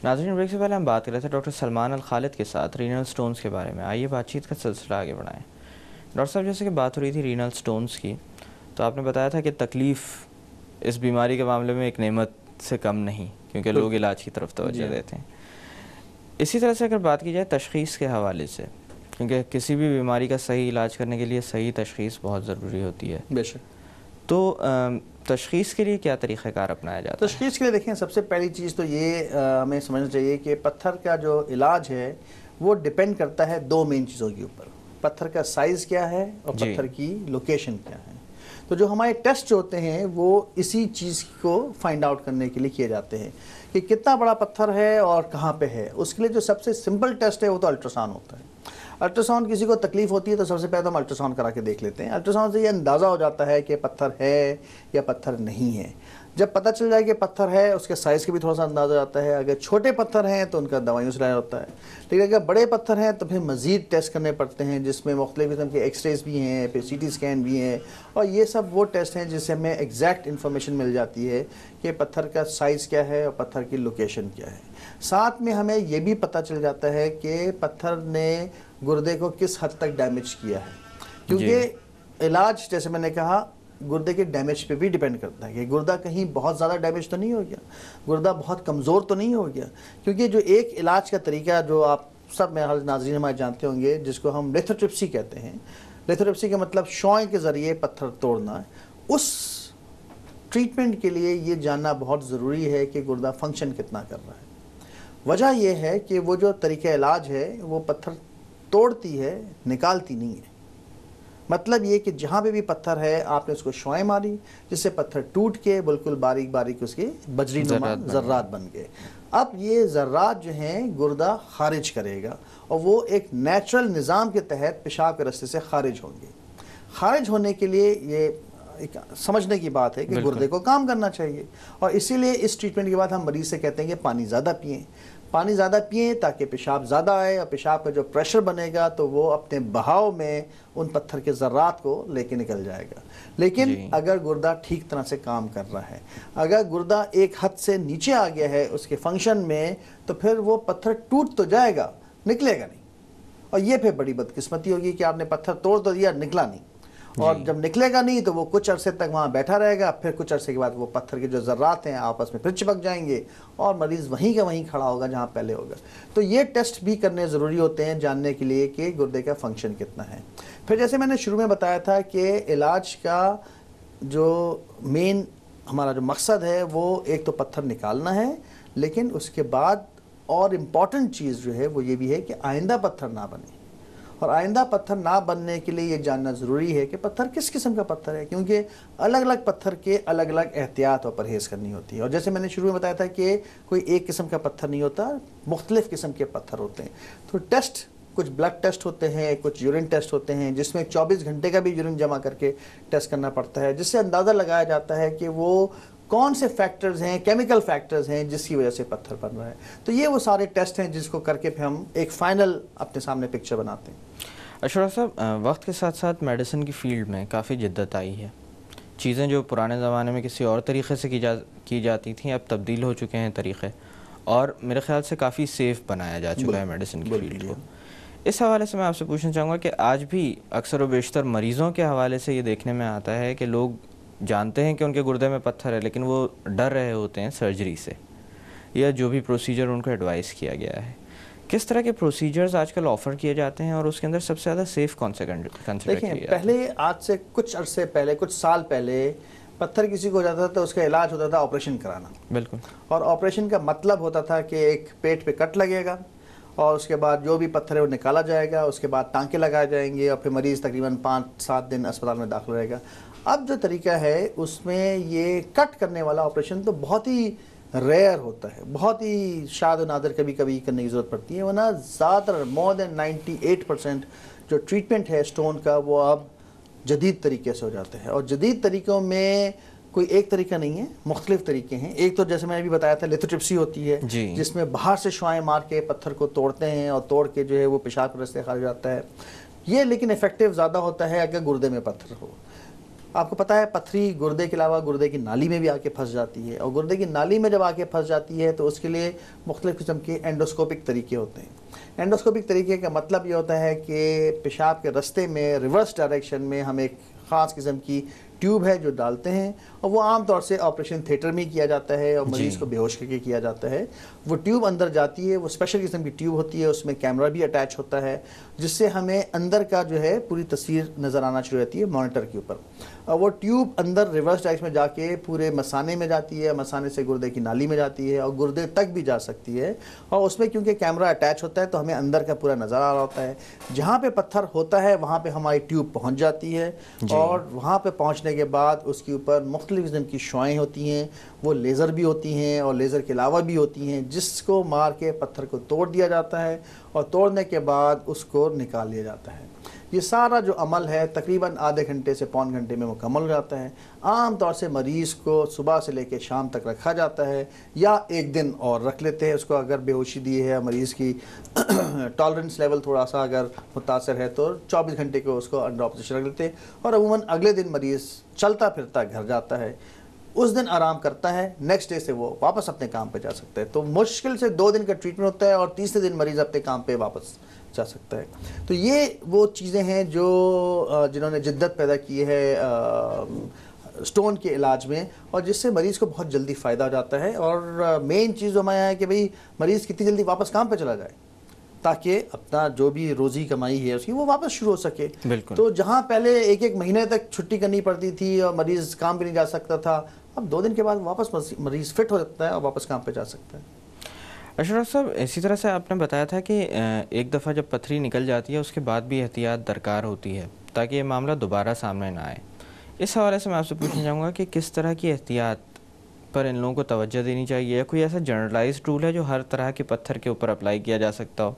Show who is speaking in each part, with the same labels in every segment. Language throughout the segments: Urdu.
Speaker 1: ناظرین، بریک سے پہلے ہم بات کر رہے تھے ڈاکٹر سلمان الخالد کے ساتھ رینل سٹونز کے بارے میں. آئیے بات چیت کا سلسلہ آگے بڑھائیں. ڈاکٹر صاحب، جیسے کہ بات ہو رہی تھی رینل سٹونز کی، تو آپ نے بتایا تھا کہ تکلیف اس بیماری کے معاملے میں ایک نعمت سے کم نہیں، کیونکہ لوگ علاج کی طرف توجہ دیتے ہیں. اسی طرح سے اگر بات کی جائے تشخیص کے حوالے سے، کیونکہ کسی بھی بیماری کا صحیح علاج کرنے کے لیے صحیح تشخیص بہت ضروری ہوتی ہے.
Speaker 2: بے شک.
Speaker 1: تو تشخیص کے لیے کیا طریقہ کار اپنایا جاتا ہے؟
Speaker 2: تشخیص کے لیے دیکھیں، سب سے پہلی چیز تو یہ ہمیں سمجھنا چاہیے کہ پتھر کا جو علاج ہے وہ ڈیپینڈ کرتا ہے دو مین چیزوں کے اوپر. پتھر کا سائز کیا ہے اور پتھر کی لوکیشن کیا ہے. تو جو ہمارے ٹیسٹ ہوتے ہیں وہ اسی چیز کو فائنڈ آؤٹ کرنے کے لیے کیے جاتے ہیں کہ کتنا بڑا پتھر ہے اور کہاں پہ ہے. اس کے لیے جو سب سے سمپل ٹیسٹ ہے وہ تو الٹراساؤنڈ ہوتا ہے. الٹراساؤنڈ کسی کو تکلیف ہوتی ہے تو سب سے پہلے ہم الٹراساؤنڈ کرا کے دیکھ لیتے ہیں. الٹراساؤنڈ سے یہ اندازہ ہو جاتا ہے کہ پتھر ہے یا پتھر نہیں ہے. جب پتہ چل جائے کہ پتھر ہے، اس کے سائز کا بھی تھوڑا سا اندازہ آتا ہے. اگر چھوٹے پتھر ہیں تو ان کا دوائیوں سے علاج ہوتا ہے، لیکن اگر بڑے پتھر ہیں تو پھر مزید ٹیسٹ کرنے پڑتے ہیں، جس میں مختلف قسم کے ایکس ریز بھی ہیں، پھر سی ٹی اسکین بھی ہیں، اور یہ سب وہ ٹیسٹ ہیں جس سے ہمیں ایگزیکٹ انفارمیشن مل جاتی ہے کہ پتھر کا سائز کیا ہے اور پتھر کی لوکیشن کیا ہے. ساتھ میں ہمیں یہ بھی پتہ چل جاتا ہے کہ پتھر نے گردے کو کس حد تک ڈیمیج کیا ہے، کیونکہ علاج جیسے میں نے کہا گردے کے ڈیمیج پہ بھی ڈیپینڈ کرتا ہے کہ گردہ کہیں بہت زیادہ ڈیمیج تو نہیں ہو گیا، گردہ بہت کمزور تو نہیں ہو گیا. کیونکہ جو ایک علاج کا طریقہ جو آپ سب میں ناظرین ہمارے جانتے ہوں گے، جس کو ہم لیتھوٹرپسی کہتے ہیں. لیتھوٹرپسی کا مطلب شوائیں کے ذریعے پتھر توڑنا ہے. اس ٹریٹمنٹ کے لیے یہ جاننا بہت ضروری ہے کہ گردہ فنکشن کتنا کر رہا ہے. وجہ یہ ہے کہ وہ جو طریقہ علاج ہے وہ پتھر توڑتی ہے، نکالتی نہیں ہے. مطلب یہ کہ جہاں پہ بھی پتھر ہے آپ نے اس کو شوائیں ماری، جس سے پتھر ٹوٹ کے بالکل باریک باریک اس کے بجری نما ذرات بن گئے. اب یہ ذرات جو ہیں گردہ خارج کرے گا، اور وہ ایک نیچرل نظام کے تحت پیشاب کے راستے سے خارج ہوں گے. خارج ہونے کے لیے یہ ایک سمجھنے کی بات ہے کہ گردے کو کام کرنا چاہیے، اور اسی لیے اس ٹریٹمنٹ کے بعد ہم مریض سے کہتے ہیں کہ پانی زیادہ پئیں. پانی زیادہ پئیں تاکہ پیشاب زیادہ آئے، اور پیشاب کا جو پریشر بنے گا تو وہ اپنے بہاؤ میں ان پتھر کے ذرات کو لے کے نکل جائے گا. لیکن اگر گردہ ٹھیک طرح سے کام کر رہا ہے، اگر گردہ ایک حد سے نیچے آ گیا ہے اس کے فنکشن میں، تو پھر وہ پتھر ٹوٹ تو جائے گا، نکلے گا نہیں. اور یہ پھر بڑی بدقسمتی ہوگی کہ آپ نے پتھر توڑ تو دیا، نکلا نہیں. اور جب نکلے گا نہیں تو وہ کچھ عرصے تک وہاں بیٹھا رہے گا. پھر کچھ عرصے کے بعد وہ پتھر کے جو ذرات ہیں آپس میں پھر چپک جائیں گے، اور مریض وہیں کا وہیں کھڑا ہوگا جہاں پہلے ہوگا. تو یہ ٹیسٹ بھی کرنے ضروری ہوتے ہیں جاننے کے لیے کہ گردے کا فنکشن کتنا ہے. پھر جیسے میں نے شروع میں بتایا تھا کہ علاج کا جو مین ہمارا جو مقصد ہے وہ ایک تو پتھر نکالنا ہے، لیکن اس کے بعد اور امپورٹنٹ چیز جو ہے وہ یہ بھی ہے کہ آئندہ پتھر نہ بنے. اور آئندہ پتھر نہ بننے کے لیے یہ جاننا ضروری ہے کہ پتھر کس قسم کا پتھر ہے، کیونکہ الگ الگ پتھر کے الگ الگ احتیاط اور پرہیز کرنی ہوتی ہے. اور جیسے میں نے شروع میں بتایا تھا کہ کوئی ایک قسم کا پتھر نہیں ہوتا، مختلف قسم کے پتھر ہوتے ہیں. تو ٹیسٹ کچھ بلڈ ٹیسٹ ہوتے ہیں، کچھ یورین ٹیسٹ ہوتے ہیں، جس میں 24 گھنٹے کا بھی یورین جمع کر کے ٹیسٹ کرنا پڑتا ہے، جس سے اندازہ لگایا جاتا ہے کہ وہ کون سے فیکٹرز ہیں، کیمیکل فیکٹرز ہیں جس کی وجہ سے پتھر بن رہا ہے. تو یہ وہ سارے ٹیسٹ ہیں جس کو کر کے پھر ہم ایک فائنل اپنے سامنے پکچر بناتے ہیں.
Speaker 1: اشرف صاحب، وقت کے ساتھ ساتھ میڈیسن کی فیلڈ میں کافی جدت آئی ہے. چیزیں جو پرانے زمانے میں کسی اور طریقے سے کی جاتی تھیں اب تبدیل ہو چکے ہیں طریقے، اور میرے خیال سے کافی سیف بنایا جا چکا ہے میڈیسن کی فیلڈ کو. اس حوالے سے میں آپ سے پوچھنا چاہوں گا کہ آج بھی اکثر و بیشتر مریضوں کے حوالے سے یہ دیکھنے میں آتا ہے کہ لوگ جانتے ہیں کہ ان کے گردے میں پتھر ہے، لیکن وہ ڈر رہے ہوتے ہیں سرجری سے یا جو بھی پروسیجر ان کو ایڈوائز کیا گیا ہے. کس طرح کے پروسیجرز آج کل آفر کیے جاتے ہیں، اور اس کے اندر سب سے زیادہ سیف کون سے کنسیڈر کیے جاتے ہیں؟
Speaker 2: پہلے آج سے کچھ عرصے پہلے، کچھ سال پہلے پتھر کسی کو ہو جاتا تھا تو اس کا علاج ہوتا تھا آپریشن کرانا. بالکل. اور آپریشن کا مطلب ہوتا تھا کہ ایک پیٹ پہ کٹ لگے گا، اور اس کے بعد جو بھی پتھر ہے وہ نکالا جائے گا، اس کے بعد ٹانکے لگائے جائیں گے، اور پھر مریض تقریباً 5-7 دن اسپتال میں داخل رہے گا. اب جو طریقہ ہے اس میں یہ کٹ کرنے والا آپریشن تو بہت ہی ریئر ہوتا ہے، بہت ہی شاذ و نادر کبھی کبھی کرنے کی ضرورت پڑتی ہے. ورنہ زیادہ تر مور دین 98% جو ٹریٹمنٹ ہے اسٹون کا وہ اب جدید طریقے سے ہو جاتا ہے. اور جدید طریقوں میں کوئی ایک طریقہ نہیں ہے، مختلف طریقے ہیں. ایک تو جیسے میں نے بھی بتایا تھا لیتھوٹرپسی ہوتی ہے، جس میں باہر سے شعاعیں مار کے پتھر کو توڑتے ہیں، اور توڑ کے جو ہے وہ پیشاب کے راستے خارج جاتا ہے. یہ لیکن افیکٹو زیادہ ہوتا ہے اگر گردے میں پتھر ہو. آپ کو پتہ ہے پتھری گردے کے علاوہ گردے کی نالی میں بھی آ کے پھنس جاتی ہے، اور گردے کی نالی میں جب آ کے پھنس جاتی ہے تو اس کے لیے مختلف قسم کے اینڈوسکوپک طریقے ہوتے ہیں۔ اینڈوسکوپک طریقے کا مطلب یہ ہوتا ہے کہ پیشاب کے رستے میں ریورس ڈائریکشن میں ہم ایک خاص قسم کی ٹیوب ہے جو ڈالتے ہیں، اور وہ عام طور سے آپریشن تھیٹر میں کیا جاتا ہے اور مریض کو بے ہوش کر کے کیا جاتا ہے۔ وہ ٹیوب اندر جاتی ہے، وہ اسپیشل قسم کی ٹیوب ہوتی ہے، اس میں کیمرہ بھی اٹیچ ہوتا ہے جس سے ہمیں اندر کا جو ہے پوری تصویر نظر آنا شروع ہوتی ہے مانیٹر کے اوپر۔ وہ ٹیوب اندر ریورس ڈائریکشن میں جا کے پورے مثانے میں جاتی ہے، مثانے سے گردے کی نالی میں جاتی ہے اور گردے تک بھی جا سکتی ہے، اور اس میں کیونکہ کیمرہ اٹیچ ہوتا ہے تو ہمیں اندر کا پورا نظر آ رہا ہوتا ہے۔ جہاں پہ پتھر ہوتا ہے وہاں پہ ہماری ٹیوب پہنچ جاتی ہے، اور وہاں پہ پہنچنے کے بعد اس کے اوپر مختلف قسم کی شعاعیں ہوتی ہیں، وہ لیزر بھی ہوتی ہیں اور لیزر کے علاوہ بھی ہوتی ہیں، جس کو مار کے پتھر کو توڑ دیا جاتا ہے، اور توڑنے کے بعد اس کو نکال لیا جاتا ہے۔ یہ سارا جو عمل ہے تقریباً آدھے گھنٹے سے پون گھنٹے میں مکمل ہو جاتا ہے۔ عام طور سے مریض کو صبح سے لے کے شام تک رکھا جاتا ہے، یا ایک دن اور رکھ لیتے ہیں اس کو، اگر بے ہوشی دی ہے مریض کی ٹالرنس لیول تھوڑا سا اگر متاثر ہے تو 24 گھنٹے کو اس کو انڈر آپریشن رکھ لیتے ہیں، اور عموماً اگلے دن مریض چلتا پھرتا گھر جاتا ہے، اس دن آرام کرتا ہے، نیکسٹ ڈے سے وہ واپس اپنے کام پہ جا سکتا ہے۔ تو مشکل سے 2 دن کا ٹریٹمنٹ ہوتا ہے اور تیسرے دن مریض اپنے کام پہ واپس جا سکتا ہے۔ تو یہ وہ چیزیں ہیں جو جنہوں نے جدت پیدا کی ہے سٹون کے علاج میں، اور جس سے مریض کو بہت جلدی فائدہ ہو جاتا ہے، اور مین چیز ہمارے ہے کہ بھئی مریض کتنی جلدی واپس کام پہ چلا جائے تاکہ اپنا جو بھی روزی کمائی ہے اس کی وہ واپس شروع ہو سکے۔
Speaker 1: بالکل۔
Speaker 2: تو جہاں پہلے ایک مہینے تک چھٹی کرنی پڑتی تھی اور مریض کام پہ نہیں جا سکتا تھا، اب 2 دن کے بعد واپس مریض فٹ ہو جاتا ہے اور واپس کام پہ جا سکتا ہے۔
Speaker 1: اشرف صاحب، اسی طرح سے آپ نے بتایا تھا کہ ایک دفعہ جب پتھری نکل جاتی ہے اس کے بعد بھی احتیاط درکار ہوتی ہے تاکہ یہ معاملہ دوبارہ سامنے نہ آئے۔ اس حوالے سے میں آپ سے پوچھنا چاہوں گا کہ کس طرح کی احتیاط پر ان لوگوں کو توجہ دینی چاہیے، یا کوئی ایسا جنرلائزڈ رول ہے جو ہر طرح کے پتھر کے اوپر اپلائی کیا جا سکتا ہو؟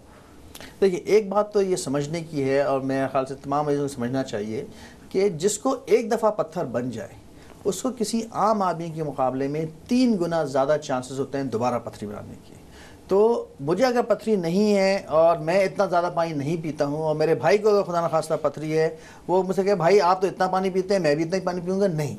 Speaker 2: دیکھیے، ایک بات تو یہ سمجھنے کی ہے، اور میرے خیال سے تمام مریضوں کو سمجھنا چاہیے کہ جس کو ایک دفعہ پتھر بن جائے اس کو کسی عام آدمی کے مقابلے میں 3 گنا زیادہ چانسز ہوتے ہیں دوبارہ پتھری بنانے کے۔ تو مجھے اگر پتھری نہیں ہے اور میں اتنا زیادہ پانی نہیں پیتا ہوں، اور میرے بھائی کو اگر خدا نخواستہ پتھری ہے، وہ مجھ سے کہے بھائی آپ تو اتنا پانی پیتے ہیں میں بھی اتنا ہی پانی پیوں گا، نہیں۔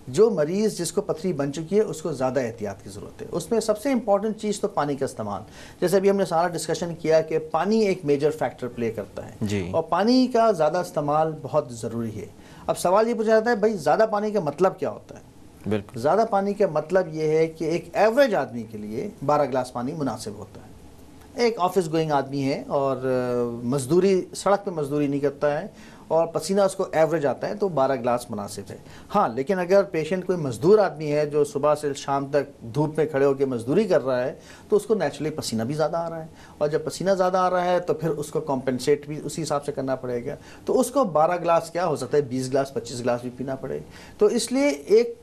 Speaker 2: جو مریض جس کو پتھری بن چکی ہے اس کو زیادہ احتیاط کی ضرورت ہے۔ اس میں سب سے امپورٹنٹ چیز تو پانی کا استعمال، جیسے ابھی ہم نے سارا ڈسکشن کیا کہ پانی ایک میجر فیکٹر پلے کرتا ہے، اور پانی کا زیادہ استعمال بہت ضروری ہے۔ اب سوال یہ پوچھا جاتا ہے بھائی زیادہ پانی کا مطلب کیا ہوتا ہے؟
Speaker 1: بالکل،
Speaker 2: زیادہ پانی کا مطلب یہ ہے کہ ایک ایوریج آدمی کے لیے 12 گلاس پانی مناسب ہوتا ہے۔ ایک آفس گوئنگ آدمی ہے اور مزدوری، سڑک پہ مزدوری نہیں کرتا ہے اور پسینہ اس کو ایوریج آتا ہے تو 12 گلاس مناسب ہے۔ ہاں، لیکن اگر پیشنٹ کوئی مزدور آدمی ہے جو صبح سے شام تک دھوپ میں کھڑے ہو کے مزدوری کر رہا ہے تو اس کو نیچرلی پسینہ بھی زیادہ آ رہا ہے، اور جب پسینہ زیادہ آ رہا ہے تو پھر اس کو کمپنسیٹ بھی اسی حساب سے کرنا پڑے گا، تو اس کو 12 گلاس کیا ہو سکتا ہے 20 گلاس 25 گلاس بھی پینا پڑے۔ تو اس لیے ایک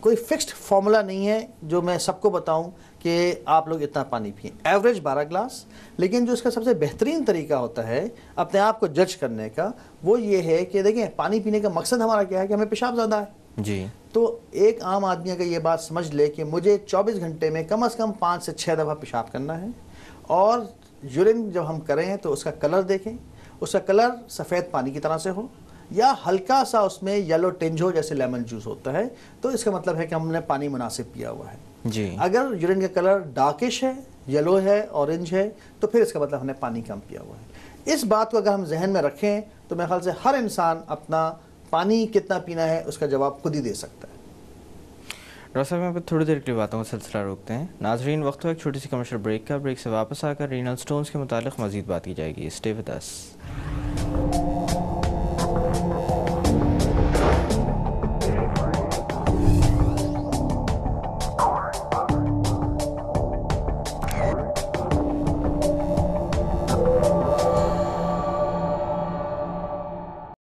Speaker 2: کوئی فکسڈ فارمولا نہیں ہے جو میں سب کو بتاؤں کہ آپ لوگ اتنا پانی پئیں، ایوریج 12 گلاس۔ لیکن جو اس کا سب سے بہترین طریقہ ہوتا ہے اپنے آپ کو جج کرنے کا، وہ یہ ہے کہ دیکھیں پانی پینے کا مقصد ہمارا کیا ہے کہ ہمیں پیشاب زیادہ ہے
Speaker 1: جی۔
Speaker 2: تو ایک عام آدمی اگر یہ بات سمجھ لے کہ مجھے 24 گھنٹے میں کم از کم 5 سے 6 دفعہ پیشاب کرنا ہے، اور یورین جب ہم کریں تو اس کا کلر دیکھیں، اس کا کلر سفید پانی کی طرح سے ہو یا ہلکا سا اس میں یلو ٹنج ہو جیسے لیمن جوس ہوتا ہے، تو اس کا مطلب ہے کہ ہم نے پانی مناسب پیا ہوا ہے۔
Speaker 1: جی۔
Speaker 2: اگر یورین کا کلر ڈارکش ہے، یلو ہے، اورنج ہے، تو پھر اس کا مطلب ہم نے پانی کم پیا ہوا ہے۔ اس بات کو اگر ہم ذہن میں رکھیں تو میرے خیال سے ہر انسان اپنا پانی کتنا پینا ہے اس کا جواب خود ہی دے سکتا ہے۔
Speaker 1: ڈاکٹر صاحب، یہاں پہ تھوڑی دیر کے لیے باتوں کا سلسلہ روکتے ہیں۔ ناظرین، وقت ہو ایک چھوٹی سی کمرشل بریک کا۔ بریک سے واپس آ کر رینل سٹونز کے متعلق مزید بات کی جائے گی۔ Stay with us.